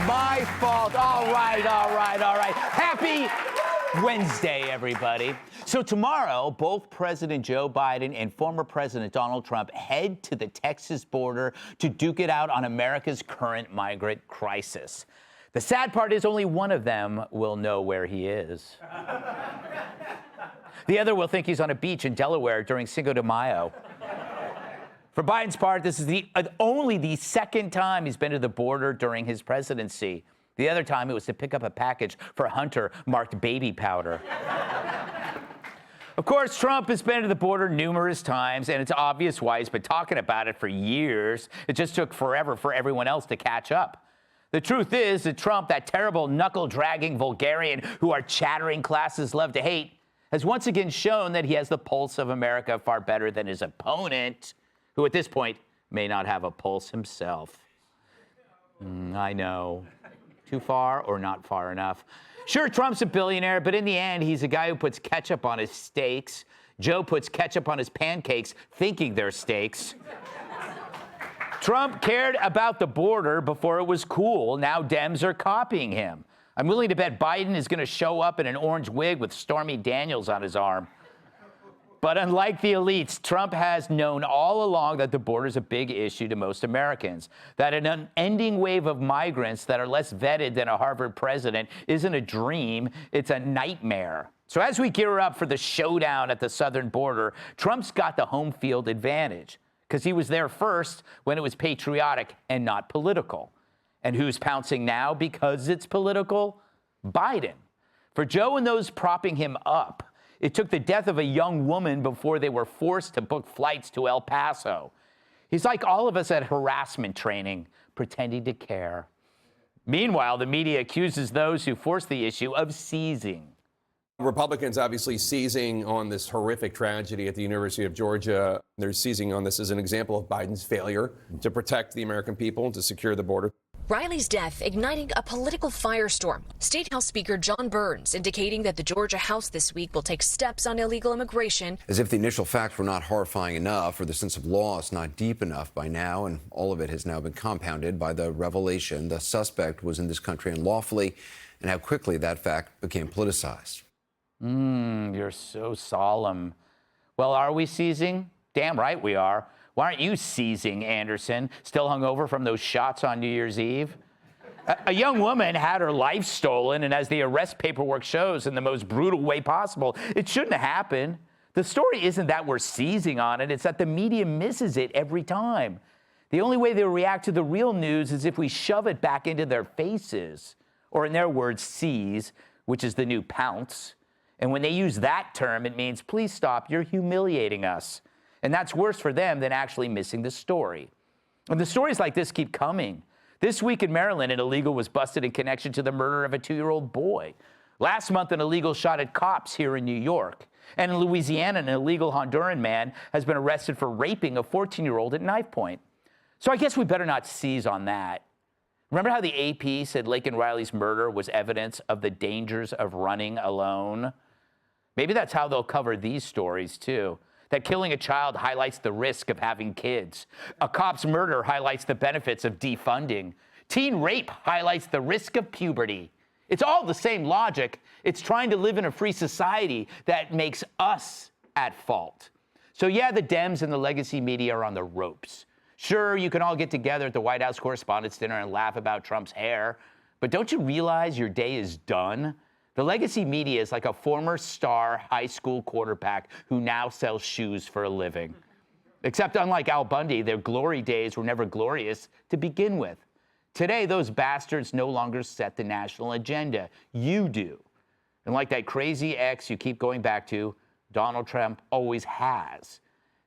My fault. All right. Happy Wednesday, everybody. So tomorrow, both President Joe Biden and former President Donald Trump head to the Texas border to duke it out on America's current migrant crisis. The sad part is only one of them will know where he is. The other will think he's on a beach in Delaware during Cinco de Mayo. For Biden's part, this is only the second time he's been to the border during his presidency. The other time it was to pick up a package for Hunter marked baby powder. Of course, Trump has been to the border numerous times, and it's obvious why he's been talking about it for years. It just took forever for everyone else to catch up. The truth is that Trump, that terrible knuckle-dragging vulgarian who our chattering classes love to hate, has once again shown that he has the pulse of America far better than his opponent, who at this point may not have a pulse himself. I know. Too far or not far enough. Sure, Trump's a billionaire, but in the end, he's a guy who puts ketchup on his steaks. Joe puts ketchup on his pancakes, thinking they're steaks. Trump cared about the border before it was cool. Now Dems are copying him. I'm willing to bet Biden is going to show up in an orange wig with Stormy Daniels on his arm. But unlike the elites, Trump has known all along that the border is a big issue to most Americans, that an unending wave of migrants that are less vetted than a Harvard president isn't a dream, it's a nightmare. So as we gear up for the showdown at the southern border, Trump's got the home field advantage because he was there first when it was patriotic and not political. And who's pouncing now because it's political? Biden. For Joe and those propping him up, it took the death of a young woman before they were forced to book flights to El Paso. He's like all of us at harassment training, pretending to care. Meanwhile, the media accuses those who forced the issue of seizing. Republicans obviously seizing on this horrific tragedy at the University of Georgia. They're seizing on this as an example of Biden's failure to protect the American people and to secure the border. Riley's death igniting a political firestorm. State House Speaker John Burns indicating that the Georgia House this week will take steps on illegal immigration. As if the initial facts were not horrifying enough or the sense of loss not deep enough by now, and all of it has now been compounded by the revelation the suspect was in this country unlawfully and how quickly that fact became politicized. You're so solemn. Well, are we seizing? Damn right we are. Why aren't you seizing, Anderson? Still hungover from those shots on New Year's Eve? A young woman had her life stolen, and as the arrest paperwork shows, in the most brutal way possible, it shouldn't have happened. The story isn't that we're seizing on it, it's that the media misses it every time. The only way they react to the real news is if we shove it back into their faces, or in their words, seize, which is the new pounce. And when they use that term, it means, please stop, you're humiliating us. And that's worse for them than actually missing the story. And the stories like this keep coming. This week in Maryland, an illegal was busted in connection to the murder of a 2-year-old boy. Last month, an illegal shot at cops here in New York. And in Louisiana, an illegal Honduran man has been arrested for raping a 14-year-old at knife point. So I guess we better not seize on that. Remember how the AP said Laken Riley's murder was evidence of the dangers of running alone? Maybe that's how they'll cover these stories, too. That killing a child highlights the risk of having kids. A cop's murder highlights the benefits of defunding. Teen rape highlights the risk of puberty. It's all the same logic. It's trying to live in a free society that makes us at fault. So yeah, the Dems and the legacy media are on the ropes. Sure, you can all get together at the White House Correspondents' Dinner and laugh about Trump's hair, but don't you realize your day is done? The legacy media is like a former star high school quarterback who now sells shoes for a living. Except unlike Al Bundy, their glory days were never glorious to begin with. Today, those bastards no longer set the national agenda. You do. And like that crazy ex you keep going back to, Donald Trump always has.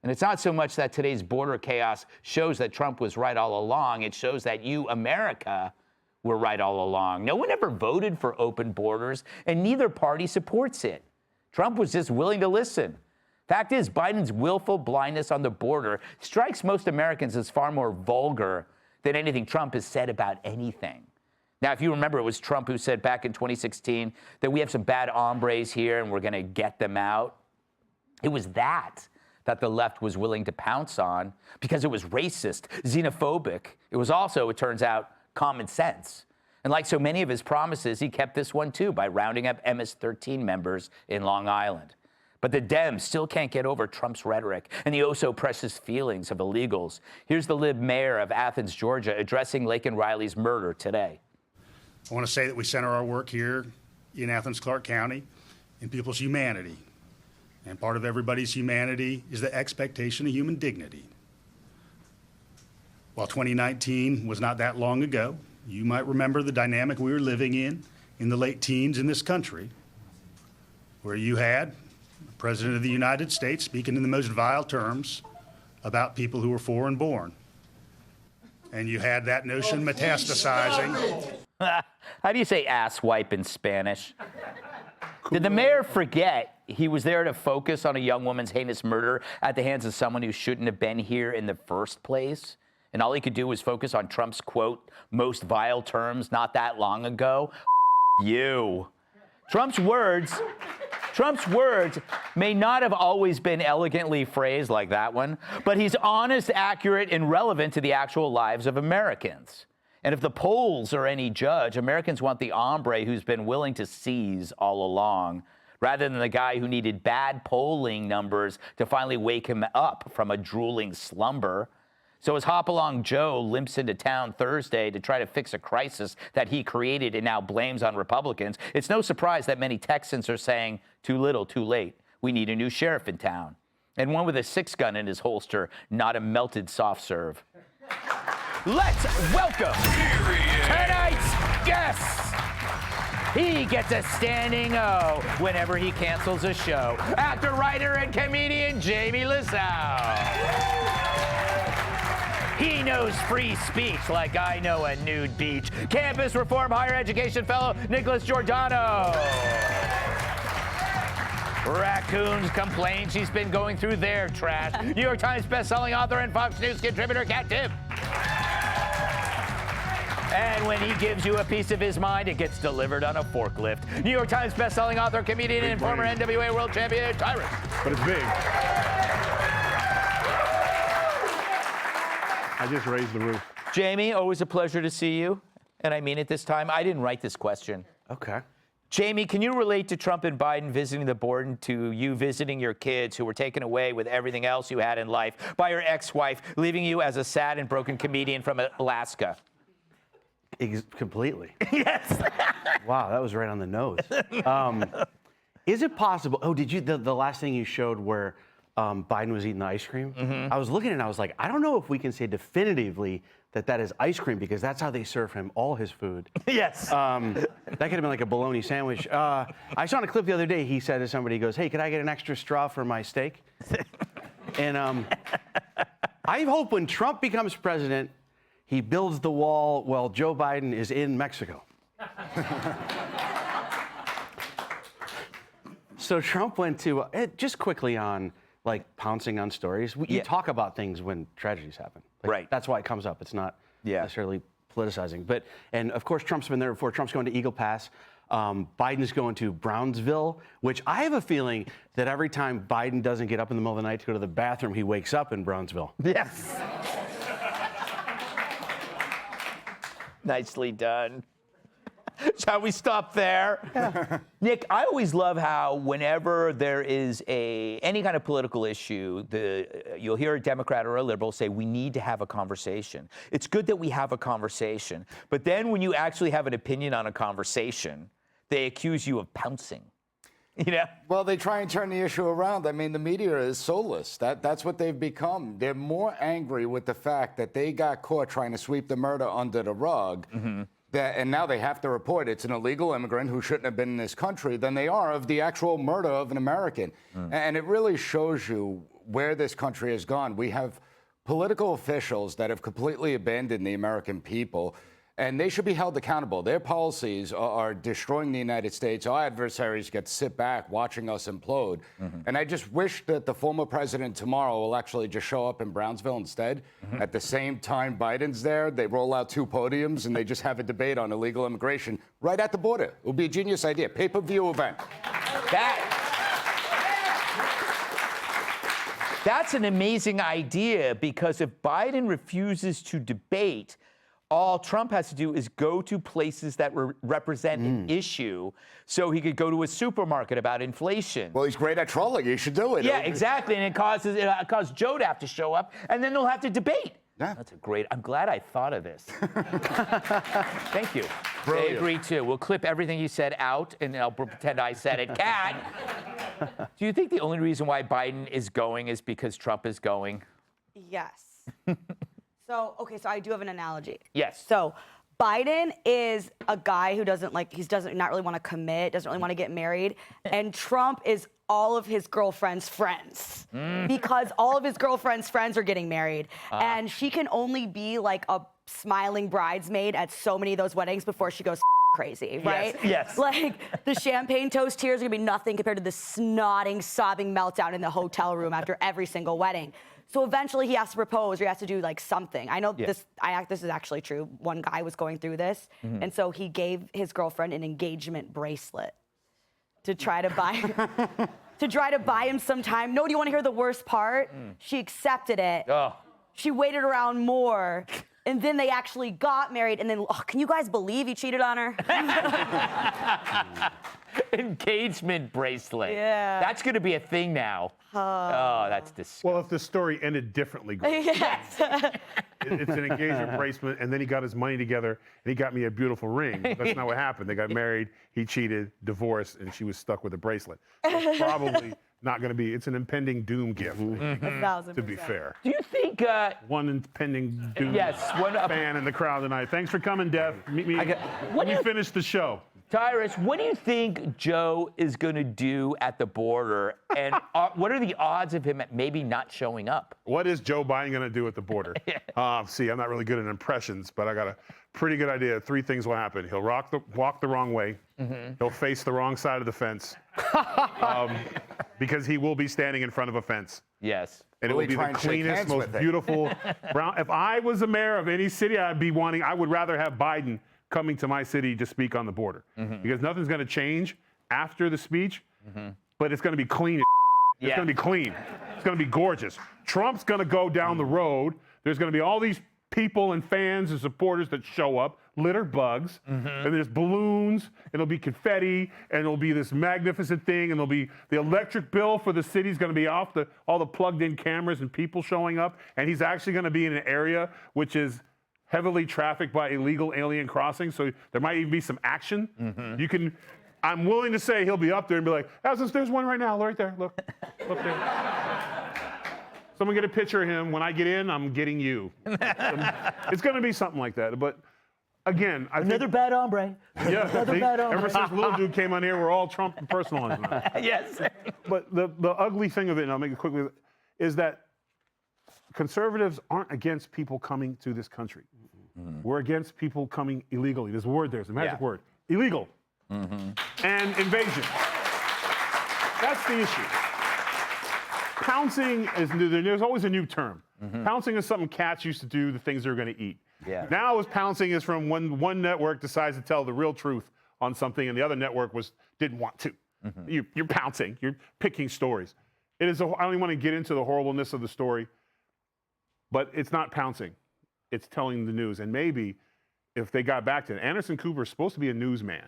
And it's not so much that today's border chaos shows that Trump was right all along. It shows that you, America, were right all along. No one ever voted for open borders, and neither party supports it. Trump was just willing to listen. Fact is, Biden's willful blindness on the border strikes most Americans as far more vulgar than anything Trump has said about anything. Now, if you remember, it was Trump who said back in 2016 that we have some bad hombres here and we're going to get them out. It was that the left was willing to pounce on because it was racist, xenophobic. It was also, it turns out, common sense. And like so many of his promises, he kept this one too by rounding up MS-13 members in Long Island. But the Dems still can't get over Trump's rhetoric and the oh-so-precious feelings of illegals. Here's the Lib mayor of Athens, Georgia, addressing Laken Riley's murder today. I want to say that we center our work here in Athens-Clarke County in people's humanity. And part of everybody's humanity is the expectation of human dignity. While 2019 was not that long ago, you might remember the dynamic we were living in the late teens in this country, where you had the President of the United States speaking in the most vile terms about people who were foreign born. And you had that notion metastasizing. How do you say ass wipe in Spanish? Did the mayor forget he was there to focus on a young woman's heinous murder at the hands of someone who shouldn't have been here in the first place? And all he could do was focus on Trump's, quote, most vile terms not that long ago? You. Trump's words may not have always been elegantly phrased like that one, but he's honest, accurate, and relevant to the actual lives of Americans. And if the polls are any judge, Americans want the hombre who's been willing to seize all along, rather than the guy who needed bad polling numbers to finally wake him up from a drooling slumber. So as Hopalong Joe limps into town Thursday to try to fix a crisis that he created and now blames on Republicans, it's no surprise that many Texans are saying, too little, too late. We need a new sheriff in town. And one with a 6-gun in his holster, not a melted soft serve. Let's welcome tonight's guest. He gets a standing O whenever he cancels a show. Actor, writer, and comedian Jamie Lissow. He knows free speech like I know a nude beach. Campus Reform Higher Education Fellow Nicholas Giordano. Raccoons complain she's been going through their trash. New York Times bestselling author and Fox News contributor Kat Tipp. And when he gives you a piece of his mind, it gets delivered on a forklift. New York Times bestselling author, comedian, and former NWA world champion Tyrus. But it's big. I just raised the roof. Jamie, always a pleasure to see you. And I mean it this time. I didn't write this question. Okay. Jamie, can you relate to Trump and Biden visiting the border to you visiting your kids who were taken away with everything else you had in life by your ex-wife, leaving you as a sad and broken comedian from Alaska? Completely. Yes. Wow, that was right on the nose. Is it possible? Oh, did you, the last thing you showed where Biden was eating the ice cream? Mm-hmm. I was looking and I was like, I don't know if we can say definitively that that is ice cream because that's how they serve him all his food. Yes. That could have been like a bologna sandwich. I saw in a clip the other day, he said to somebody, he goes, hey, could I get an extra straw for my steak? And I hope when Trump becomes president, he builds the wall while Joe Biden is in Mexico. So Trump went to, just quickly on, like, pouncing on stories. You talk about things when tragedies happen. Like, right. That's why it comes up. It's not necessarily politicizing. But, and of course, Trump's been there before. Trump's going to Eagle Pass. Biden's going to Brownsville, which I have a feeling that every time Biden doesn't get up in the middle of the night to go to the bathroom, he wakes up in Brownsville. Yes. Nicely done. Shall we stop there? Yeah. Nick, I always love how whenever there is any kind of political issue, you'll hear a Democrat or a liberal say, we need to have a conversation. It's good that we have a conversation. But then when you actually have an opinion on a conversation, they accuse you of pouncing. You know? Well, they try and turn the issue around. I mean, the media is soulless. That's what they've become. They're more angry with the fact that they got caught trying to sweep the murder under the rug, and now they have to report it's an illegal immigrant who shouldn't have been in this country, than they are of the actual murder of an American. And it really shows you where this country has gone. We have political officials that have completely abandoned the American people, and they should be held accountable. Their policies are destroying the United States. Our adversaries get to sit back watching us implode. And I just wish that the former president tomorrow will actually just show up in Brownsville instead. At the same time Biden's there, they roll out 2 podiums and they just have a debate on illegal immigration right at the border. It would be a genius idea. Pay-per-view event. That's an amazing idea, because if Biden refuses to debate, All Trump has to do is go to places that represent an issue, so he could go to a supermarket about inflation. Well, he's great at trolling. He should do it. Yeah, exactly. And it causes Joe to have to show up, and then they'll have to debate. Yeah. That's a great. I'm glad I thought of this. Thank you. Brilliant. They agree too. We'll clip everything you said out, and I'll pretend I said it. Kat, do you think the only reason why Biden is going is because Trump is going? Yes. So I do have an analogy. Yes. So Biden is a guy who doesn't not really want to commit, doesn't really want to get married. And Trump is all of his girlfriend's friends because all of his girlfriend's friends are getting married. And she can only be like a smiling bridesmaid at so many of those weddings before she goes crazy, right? Yes. Like the champagne toast tears are gonna be nothing compared to the snotting, sobbing meltdown in the hotel room after every single wedding. So eventually he has to propose or he has to do like something. I know this is actually true. One guy was going through this. And so he gave his girlfriend an engagement bracelet to try to buy him some time. No, do you want to hear the worst part? She accepted it. Oh. She waited around more. And then they actually got married. And then, can you guys believe he cheated on her? Engagement bracelet. Yeah. That's going to be a thing now. Oh, that's disgusting. Well, if the story ended differently, Grace. Yes. It's an engagement bracelet, and then he got his money together, and he got me a beautiful ring. That's not what happened. They got married, he cheated, divorced, and she was stuck with a bracelet. So it's probably not going to be. It's an impending doom gift, to be fair. Do you think... One impending doom one fan in the crowd tonight. Thanks for coming, Dev. Meet me when you finish the show. Tyrus, what do you think Joe is going to do at the border? And what are the odds of him maybe not showing up? What is Joe Biden going to do at the border? See, I'm not really good at impressions, but I got a pretty good idea. 3 things will happen. He'll walk the wrong way. He'll face the wrong side of the fence because he will be standing in front of a fence. Yes. And it will be the cleanest, most beautiful brown. If I was a mayor of any city, I would rather have Biden coming to my city to speak on the border because nothing's going to change after the speech, but it's going to be clean. It's going to be clean. It's going to be gorgeous. Trump's going to go down the road. There's going to be all these people and fans and supporters that show up, litter bugs, and there's balloons, and it'll be confetti, and it'll be this magnificent thing, and there'll be the electric bill for the city's going to be off all the plugged-in cameras and people showing up, and he's actually going to be in an area which is heavily trafficked by illegal alien crossings, so there might even be some action. I'm willing to say he'll be up there and be like, there's one right now, right there, look there. Someone get a picture of him. When I get in, I'm getting you. It's going to be something like that. But again, Another bad hombre. Yeah, Another bad hombre. ever since Little Dude came on here, we're all Trump personalized now. Yes. But the ugly thing of it, and I'll make it quickly, is that conservatives aren't against people coming to this country. We're against people coming illegally. There's a word there. It's a magic word. Illegal. And invasion. That's the issue. Pouncing is new. There's always a new term. Pouncing is something cats used to do, the things they're going to eat. Yeah. Now pouncing is from when one network decides to tell the real truth on something and the other network didn't want to. You're pouncing. You're picking stories. I don't even want to get into the horribleness of the story, but it's not pouncing. It's telling the news. And maybe if they got back to it, Anderson Cooper is supposed to be a newsman,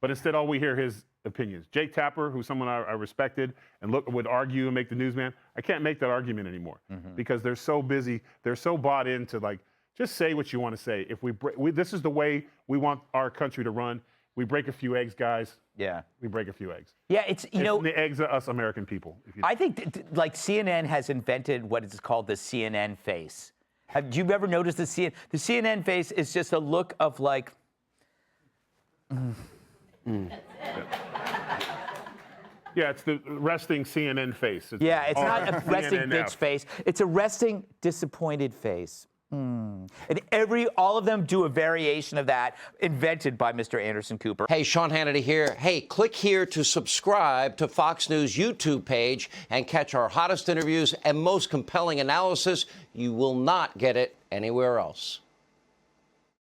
but instead all we hear his opinions. Jake Tapper, who's someone I respected and would argue and make the newsman, I can't make that argument anymore because they're so busy. They're so bought into just say what you want to say. If this is the way we want our country to run. We break a few eggs, guys. Yeah. We break a few eggs. Yeah, it's the eggs are us American people. I think CNN has invented what is called the CNN face. Have you ever noticed the CNN? The CNN face is just a look of Yeah, it's the resting CNN face. It's not a resting bitch face. It's a resting disappointed face. And all of them do a variation of that invented by Mr. Anderson Cooper. Hey, Sean Hannity here. Hey, click here to subscribe to Fox News YouTube page and catch our hottest interviews and most compelling analysis. You will not get it anywhere else.